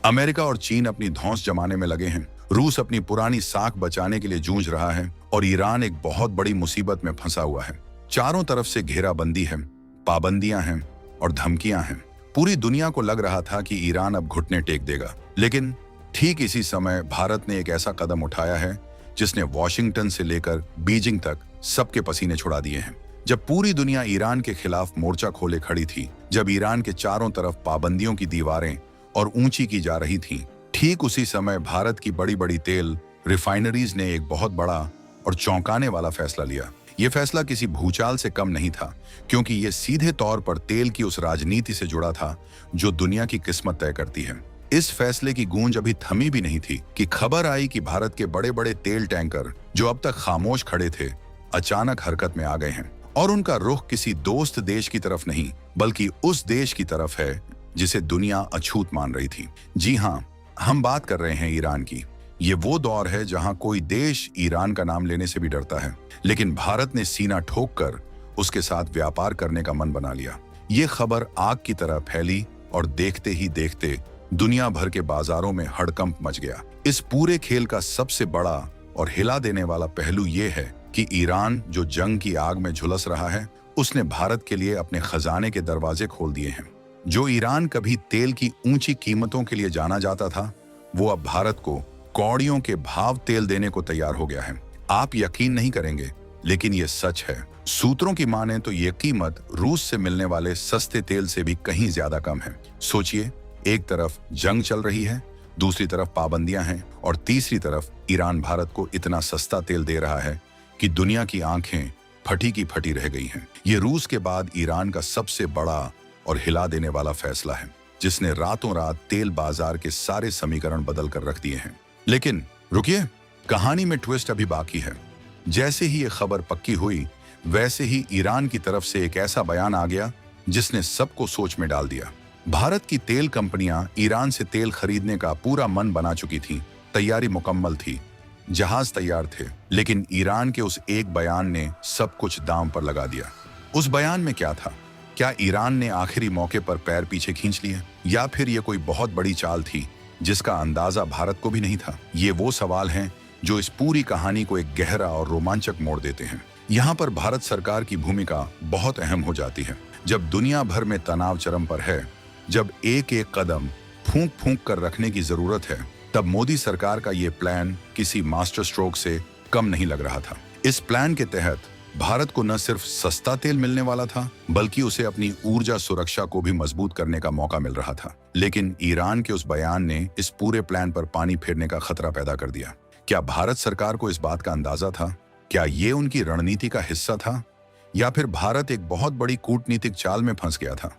America और चीन अपनी धौंस जमाने में लगे हैं, रूस अपनी पुरानी साख बचाने के लिए जूझ रहा है और ईरान एक बहुत बड़ी मुसीबत में फंसा हुआ है। चारों तरफ से घेराबंदी है, पाबंदियां हैं और धमकियां हैं। पूरी दुनिया को लग रहा था कि ईरान अब घुटने टेक देगा, लेकिन ठीक इसी समय भारत ने एक ऐसा कदम उठाया है जिसने वॉशिंगटन से लेकर बीजिंग तक सबके पसीने छुड़ा दिए हैं। जब पूरी दुनिया ईरान के खिलाफ मोर्चा खोले खड़ी थी, जब ईरान के चारों तरफ पाबंदियों की दीवारें और ऊंची की जा रही थीं, ठीक उसी समय भारत की बड़ी बड़ी तेल रिफाइनरीज ने एक बहुत बड़ा और चौंकाने वाला फैसला लिया। यह फैसला किसी भूचाल से कम नहीं था, क्योंकि यह सीधे तौर पर तेल की उस राजनीति से जुड़ा था जो दुनिया की किस्मत तय करती है। इस फैसले की गूंज अभी थमी भी नहीं थी कि खबर आई कि भारत के बड़े बड़े तेल टैंकर, जो अब तक खामोश खड़े थे, अचानक हरकत में आ गए हैं। और उनका रुख किसी दोस्त देश की तरफ नहीं, बल्कि उस देश की तरफ है जिसे दुनिया अछूत मान रही थी। जी हाँ, हम बात कर रहे हैं ईरान की। ये वो दौर है जहां कोई देश ईरान का नाम लेने से भी डरता है, लेकिन भारत ने सीना ठोककर उसके साथ व्यापार करने का मन बना लिया। ये खबर आग की तरह फैली और देखते ही देखते दुनिया भर के बाजारों में हड़कंप मच गया। इस पूरे खेल का सबसे बड़ा और हिला देने वाला पहलू ये है कि ईरान, जो जंग की आग में झुलस रहा है, उसने भारत के लिए अपने खजाने के दरवाजे खोल दिए हैं। जो ईरान कभी तेल की ऊंची कीमतों के लिए जाना जाता था, वो अब भारत को कौड़ियों के भाव तेल देने को तैयार हो गया है। आप यकीन नहीं करेंगे, लेकिन ये सच है। सूत्रों की माने तो ये कीमत रूस से मिलने वाले सस्ते तेल से भी कहीं ज्यादा कम है। सोचिए, एक तरफ जंग चल रही है, दूसरी तरफ पाबंदियां हैं और तीसरी तरफ ईरान भारत को इतना सस्ता तेल दे रहा है कि दुनिया की आंखें फटी की फटी रह गई हैं। ये रूस के बाद ईरान का सबसे बड़ा और हिला देने वाला फैसला है, जिसने रातों रात तेल बाजार के सारे समीकरण बदल कर रख दिए हैं। लेकिन रुकिए, कहानी में ट्विस्ट अभी बाकी है। जैसे ही ये खबर पक्की हुई, वैसे ही ईरान की तरफ से एक ऐसा बयान आ गया जिसने सबको सोच में डाल दिया। भारत की तेल कंपनियां ईरान से तेल खरीदने का पूरा मन बना चुकी थीं, तैयारी मुकम्मल थी, जहाज तैयार थे, लेकिन ईरान के उस एक बयान ने सब कुछ दांव पर लगा दिया। उस बयान में क्या था? क्या ईरान ने आखिरी मौके पर पैर पीछे खींच लिए, या फिर ये कोई बहुत बड़ी चाल थी जिसका अंदाजा भारत को भी नहीं था? ये वो सवाल हैं जो इस पूरी कहानी को एक गहरा और रोमांचक मोड़ देते हैं। यहाँ पर भारत सरकार की भूमिका बहुत अहम हो जाती है। जब दुनिया भर में तनाव चरम पर है, जब एक एक कदम फूंक फूंक कर रखने की जरूरत है, तब मोदी सरकार का ये प्लान किसी मास्टर स्ट्रोक से कम नहीं लग रहा था। इस प्लान के तहत भारत को न सिर्फ सस्ता तेल मिलने वाला था, बल्कि उसे अपनी ऊर्जा सुरक्षा को भी मजबूत करने का मौका मिल रहा था। लेकिन ईरान के उस बयान ने इस पूरे प्लान पर पानी फेरने का खतरा पैदा कर दिया। क्या भारत सरकार को इस बात का अंदाजा था? क्या ये उनकी रणनीति का हिस्सा था, या फिर भारत एक बहुत बड़ी कूटनीतिक चाल में फंस गया था?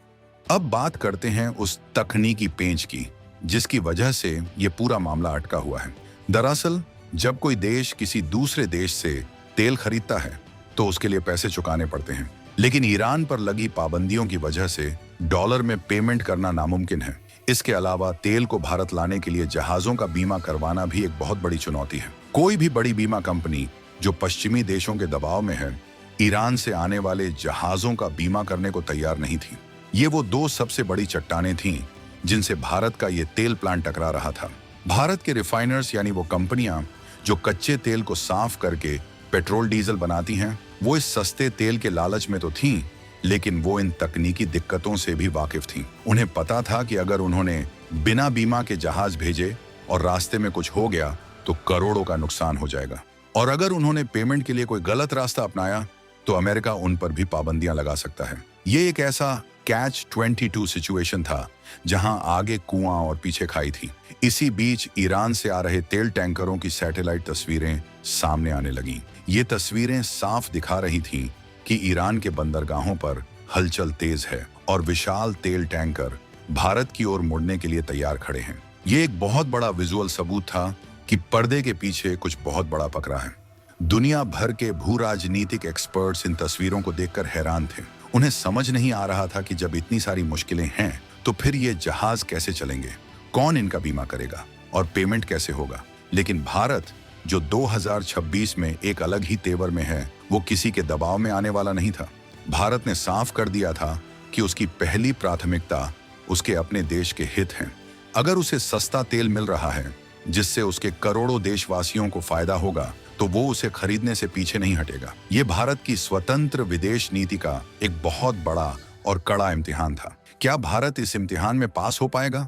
अब बात करते हैं उस तकनीकी पेंच की जिसकी वजह से ये पूरा मामला अटका हुआ है। दरअसल, जब कोई देश किसी दूसरे देश से तेल खरीदता है तो उसके लिए पैसे चुकाने पड़ते हैं, लेकिन ईरान पर लगी पाबंदियों की वजह से डॉलर में पेमेंट करना नामुमकिन है। इसके अलावा तेल को भारत लाने के लिए जहाजों का बीमा करवाना भी एक बहुत बड़ी चुनौती है। कोई भी बड़ी बीमा कंपनी जो पश्चिमी देशों के दबाव में है, ईरान से आने वाले जहाजों का बीमा करने को तैयार नहीं थी। ये वो दो सबसे बड़ी चट्टानें थीं जिनसे भारत का ये तेल प्लांट टकरा रहा था। भारत के रिफाइनर्स, यानी वो कंपनियां जो कच्चे तेल को साफ करके पेट्रोल डीजल बनाती हैं, वो इस सस्ते तेल के लालच में तो थीं, लेकिन वो इन तकनीकी दिक्कतों से भी वाकिफ थीं। उन्हें पता था कि अगर उन्होंने बिना बीमा के जहाज भेजे और रास्ते में कुछ हो गया तो करोड़ों का नुकसान हो जाएगा, और अगर उन्होंने पेमेंट के लिए कोई गलत रास्ता अपनाया तो अमेरिका उन पर भी पाबंदियां लगा सकता है। ये एक ऐसा कैच 22 सिचुएशन था जहां आगे कुआं और पीछे खाई थी। इसी बीच ईरान से आ रहे तेल टैंकरों की सैटेलाइट तस्वीरें सामने आने लगीं। ये तस्वीरें साफ दिखा रही थीं कि ईरान के बंदरगाहों पर हलचल तेज है और विशाल तेल टैंकर भारत की ओर मुड़ने के लिए तैयार खड़े हैं। ये एक बहुत बड़ा विजुअल सबूत था कि पर्दे के पीछे कुछ बहुत बड़ा पकड़ा है। दुनिया भर के भू राजनीतिक एक्सपर्ट्स इन तस्वीरों को देखकर हैरान थे। उन्हें समझ नहीं आ रहा था कि जब इतनी सारी मुश्किलें हैं तो फिर ये जहाज कैसे चलेंगे, कौन इनका बीमा करेगा और पेमेंट कैसे होगा। लेकिन भारत, जो 2026 में एक अलग ही तेवर में है, वो किसी के दबाव में आने वाला नहीं था। भारत ने साफ कर दिया था कि उसकी पहली प्राथमिकता उसके अपने देश के हित हैं। अगर उसे सस्ता तेल मिल रहा है जिससे उसके करोड़ों देशवासियों को फायदा होगा, तो वो उसे खरीदने से पीछे नहीं हटेगा। ये भारत की स्वतंत्र विदेश नीति का एक बहुत बड़ा और कड़ा इम्तिहान था। क्या भारत इस इम्तिहान में पास हो पाएगा?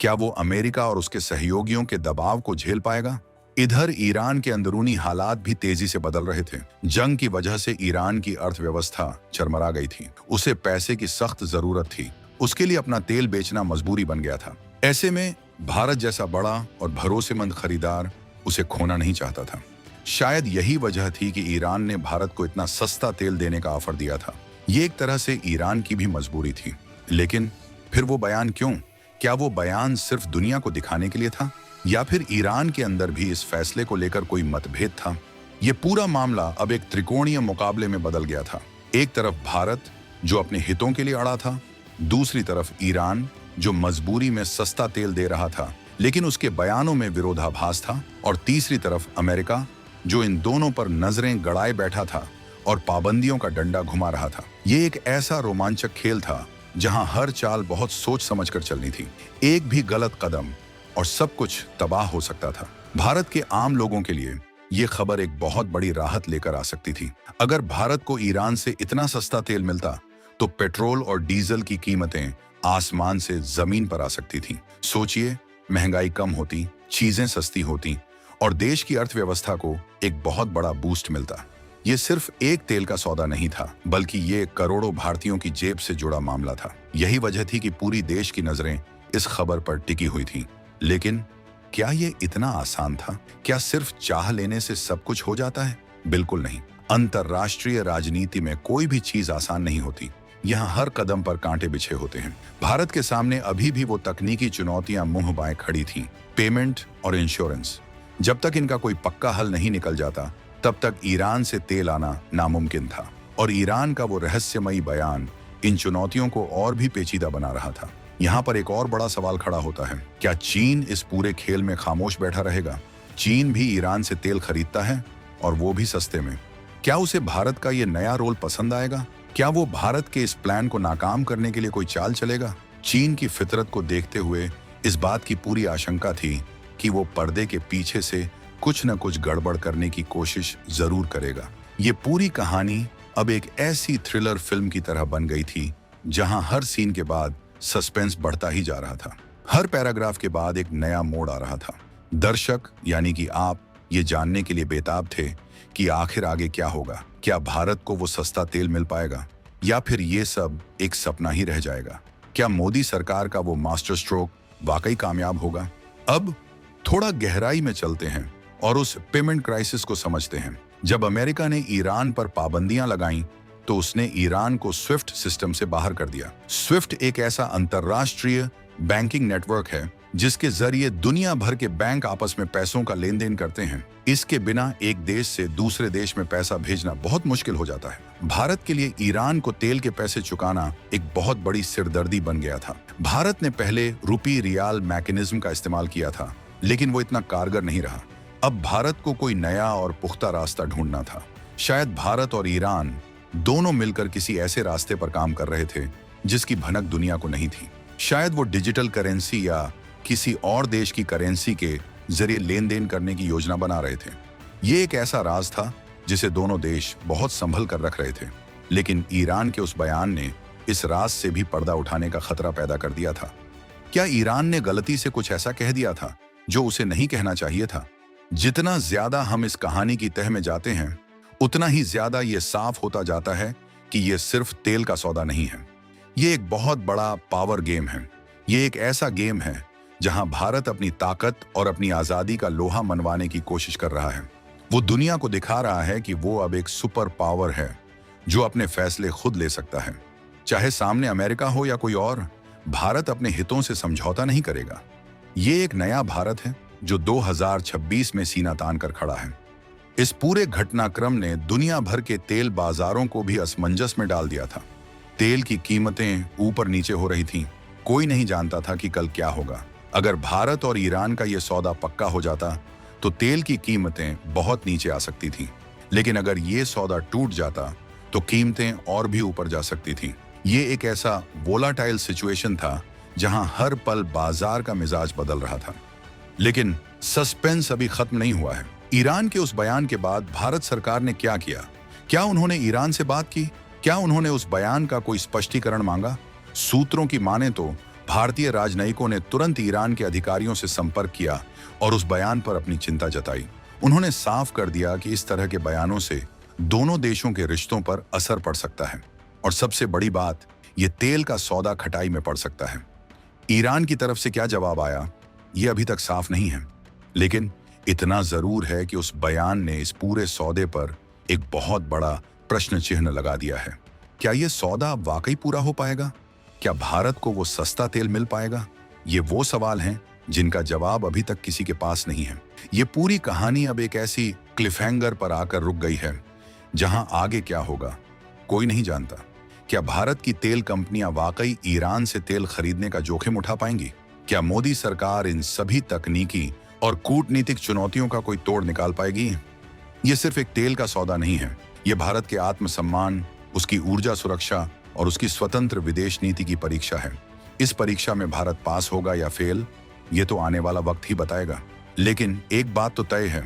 क्या वो अमेरिका और उसके सहयोगियों के दबाव को झेल पाएगा? इधर ईरान के अंदरूनी हालात भी तेजी से बदल रहे थे। जंग की वजह से ईरान की अर्थव्यवस्था चरमरा गई थी। उसे पैसे की सख्त जरूरत थी। उसके लिए अपना तेल बेचना मजबूरी बन गया था। ऐसे में भारत जैसा बड़ा और भरोसेमंद खरीदार उसे खोना नहीं चाहता था। शायद यही वजह थी कि ईरान ने भारत को इतना सस्ता तेल देने का ऑफर दिया था। ये एक तरह से ईरान की भी मजबूरी थी। लेकिन फिर वो बयान क्यों? क्या वो बयान सिर्फ दुनिया को दिखाने के लिए था, या फिर ईरान के अंदर भी इस फैसले को लेकर कोई मतभेद था? ये पूरा मामला अब एक त्रिकोणीय मुकाबले में बदल गया था। एक तरफ भारत जो अपने हितों के लिए अड़ा था, दूसरी तरफ ईरान जो मजबूरी में सस्ता तेल दे रहा था लेकिन उसके बयानों में विरोधाभास था, और तीसरी तरफ अमेरिका जो इन दोनों पर नजरें गड़ाए बैठा था और पाबंदियों का डंडा घुमा रहा था। ये एक ऐसा रोमांचक खेल था जहां हर चाल बहुत सोच समझकर चलनी थी। एक भी गलत कदम और सब कुछ तबाह हो सकता था। भारत के आम लोगों के लिए ये खबर एक बहुत बड़ी राहत लेकर आ सकती थी। अगर भारत को ईरान से इतना सस्ता तेल मिलता तो पेट्रोल और डीजल की कीमतें आसमान से जमीन पर आ सकती थीं। सोचिए, महंगाई कम होती, चीजें सस्ती होती और देश की अर्थव्यवस्था को एक बहुत बड़ा बूस्ट मिलता। ये सिर्फ एक तेल का सौदा नहीं था, बल्कि ये करोड़ों भारतीयों की जेब से जुड़ा मामला था। यही वजह थी कि पूरी देश की नजरें इस खबर पर टिकी हुई थी। लेकिन क्या ये इतना आसान था? क्या सिर्फ चाह लेने से सब कुछ हो जाता है? बिल्कुल नहीं। अंतर्राष्ट्रीय राजनीति में कोई भी चीज आसान नहीं होती। यहाँ हर कदम पर कांटे बिछे होते हैं। भारत के सामने अभी भी वो तकनीकी चुनौतियां मुंह बाएं खड़ी थीं। पेमेंट और इंश्योरेंस। जब तक इनका कोई पक्का हल नहीं निकल जाता, तब तक ईरान से तेल आना नामुमकिन था। और ईरान का वो रहस्यमयी बयान इन चुनौतियों को और भी पेचीदा बना रहा था। यहाँ पर एक और बड़ा सवाल खड़ा होता है, क्या चीन इस पूरे खेल में खामोश बैठा रहेगा? चीन भी ईरान से तेल खरीदता है, और वो भी सस्ते में। क्या उसे भारत का ये नया रोल पसंद आएगा? क्या वो भारत के इस प्लान को नाकाम करने के लिए कोई चाल चलेगा? चीन की फितरत को देखते हुए इस बात की पूरी आशंका थी कि वो पर्दे के पीछे से कुछ न कुछ गड़बड़ करने की कोशिश जरूर करेगा। ये पूरी कहानी अब एक ऐसी थ्रिलर फिल्म की तरह बन गई थी जहां हर सीन के बाद सस्पेंस बढ़ता ही जा रहा था। हर पैराग्राफ के बाद एक नया मोड़ आ रहा था। दर्शक यानी कि आप ये जानने के लिए बेताब थे कि आखिर आगे क्या होगा। क्या भारत को वो सस्ता तेल मिल पाएगा, या फिर ये सब एक सपना ही रह जाएगा? क्या मोदी सरकार का वो मास्टर स्ट्रोक वाकई कामयाब होगा? अब थोड़ा गहराई में चलते हैं और उस पेमेंट क्राइसिस को समझते हैं। जब अमेरिका ने ईरान पर पाबंदियां लगाईं, तो उसने ईरान को स्विफ्ट सिस्टम से बाहर कर दिया। स्विफ्ट एक ऐसा अंतर्राष्ट्रीय बैंकिंग नेटवर्क है जिसके जरिए दुनिया भर के बैंक आपस में पैसों का लेन देन करते हैं। इसके बिना एक देश से दूसरे देश में पैसा भेजना बहुत मुश्किल हो जाता है। भारत के लिए ईरान को तेल के पैसे चुकाना एक बहुत बड़ी सिरदर्दी बन गया था। भारत ने पहले रुपी रियाल मैकेनिज्म का इस्तेमाल किया था, लेकिन वो इतना कारगर नहीं रहा। अब भारत को कोई नया और पुख्ता रास्ता ढूंढना था। शायद भारत और ईरान दोनों मिलकर किसी ऐसे रास्ते पर काम कर रहे थे जिसकी भनक दुनिया को नहीं थी। शायद वो डिजिटल करेंसी या किसी और देश की करेंसी के जरिए लेन देन करने की योजना बना रहे थे। ये एक ऐसा राज था जिसे दोनों देश बहुत संभल कर रख रहे थे। लेकिन ईरान के उस बयान ने इस राज से भी पर्दा उठाने का खतरा पैदा कर दिया था। क्या ईरान ने गलती से कुछ ऐसा कह दिया था जो उसे नहीं कहना चाहिए था? जितना ज्यादा हम इस कहानी की तह में जाते हैं, उतना ही ज्यादा ये साफ होता जाता है कि ये सिर्फ तेल का सौदा नहीं है। ये एक बहुत बड़ा पावर गेम है। ये एक ऐसा गेम है जहां भारत अपनी ताकत और अपनी आजादी का लोहा मनवाने की कोशिश कर रहा है। वो दुनिया को दिखा रहा है कि वो अब एक सुपर पावर है जो अपने फैसले खुद ले सकता है। चाहे सामने अमेरिका हो या कोई और, भारत अपने हितों से समझौता नहीं करेगा। ये एक नया भारत है जो 2026 में सीना तान कर खड़ा है। इस पूरे घटनाक्रम ने दुनिया भर के तेल बाजारों को भी असमंजस में डाल दिया था। तेल की कीमतें ऊपर नीचे हो रही थीं। कोई नहीं जानता था कि कल क्या होगा। अगर भारत और ईरान का ये सौदा पक्का हो जाता तो तेल की कीमतें बहुत नीचे आ सकती थीं। लेकिन अगर ये सौदा टूट जाता तो कीमतें और भी ऊपर जा सकती थीं। ये एक ऐसा वोलाटाइल सिचुएशन था जहां हर पल बाजार का मिजाज बदल रहा था। लेकिन सस्पेंस अभी खत्म नहीं हुआ है। ईरान के उस बयान के बाद भारत सरकार ने क्या किया? क्या उन्होंने ईरान से बात की? क्या उन्होंने उस बयान का कोई स्पष्टीकरण मांगा? सूत्रों की माने तो भारतीय राजनयिकों ने तुरंत ईरान के अधिकारियों से संपर्क किया और उस बयान पर अपनी चिंता जताई। उन्होंने साफ कर दिया कि इस तरह के बयानों से दोनों देशों के रिश्तों पर असर पड़ सकता है और सबसे बड़ी बात, ये तेल का सौदा खटाई में पड़ सकता है। ईरान की तरफ से क्या जवाब आया, ये अभी तक साफ नहीं है, लेकिन इतना जरूर है कि उस बयान ने इस पूरे सौदे पर एक बहुत बड़ा प्रश्न चिन्ह लगा दिया है। क्या यह सौदा वाकई पूरा हो पाएगा? क्या भारत को वो सस्ता तेल मिल पाएगा? ये वो सवाल हैं जिनका जवाब अभी तक किसी के पास नहीं है। ये पूरी कहानी अब एक ऐसी क्लिफहैंगर पर आकर रुक गई है जहां आगे क्या होगा कोई नहीं जानता। क्या भारत की तेल कंपनियां वाकई ईरान से तेल खरीदने का जोखिम उठा पाएंगी? क्या मोदी सरकार इन सभी तकनीकी और कूटनीतिक चुनौतियों का कोई तोड़ निकाल पाएगी? ये सिर्फ एक तेल का सौदा नहीं है, ये भारत के आत्मसम्मान, उसकी ऊर्जा सुरक्षा और उसकी स्वतंत्र विदेश नीति की परीक्षा है। इस परीक्षा में भारत पास होगा या फेल, ये तो आने वाला वक्त ही बताएगा। लेकिन एक बात तो तय है,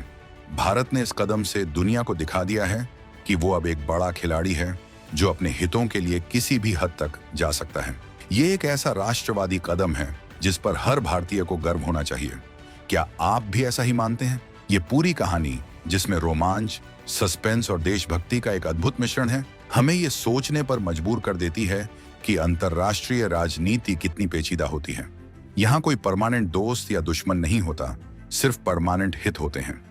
भारत ने इस कदम से दुनिया को दिखा दिया है कि वो अब एक बड़ा खिलाड़ी है जो अपने हितों के लिए किसी भी हद तक जा सकता है। ये एक ऐसा राष्ट्रवादी कदम है जिस पर हर भारतीय को गर्व होना चाहिए। क्या आप भी ऐसा ही मानते हैं? ये पूरी कहानी, जिसमें रोमांच, सस्पेंस और देशभक्ति का एक अद्भुत मिश्रण है, हमें ये सोचने पर मजबूर कर देती है कि अंतर्राष्ट्रीय राजनीति कितनी पेचीदा होती है। यहाँ कोई परमानेंट दोस्त या दुश्मन नहीं होता, सिर्फ परमानेंट हित होते हैं।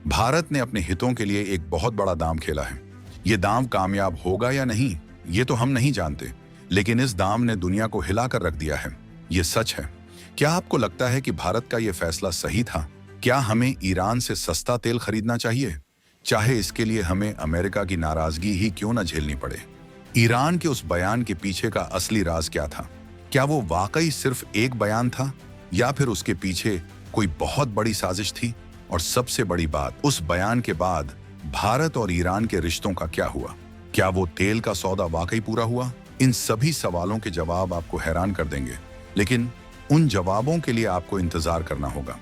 भारत ने अपने हितों के लिए एक बहुत बड़ा दांव खेला है। ये दांव कामयाब होगा या नहीं, ये तो हम नहीं जानते, लेकिन इस दांव ने दुनिया को हिलाकर रख दिया है। ये सच है। क्या आपको लगता है कि भारत का ये फैसला सही था? क्या हमें ईरान से सस्ता तेल खरीदना चाहिए, चाहे इसके लिए हमें अमेरिका की नाराजगी ही क्यों न झेलनी पड़े? ईरान के उस बयान के पीछे का असली राज क्या था? क्या वो वाकई सिर्फ एक बयान था या फिर उसके पीछे कोई बहुत बड़ी साजिश थी? और सबसे बड़ी बात, उस बयान के बाद भारत और ईरान के रिश्तों का क्या हुआ? क्या वो तेल का सौदा वाकई पूरा हुआ? इन सभी सवालों के जवाब आपको हैरान कर देंगे, लेकिन उन जवाबों के लिए आपको इंतजार करना होगा।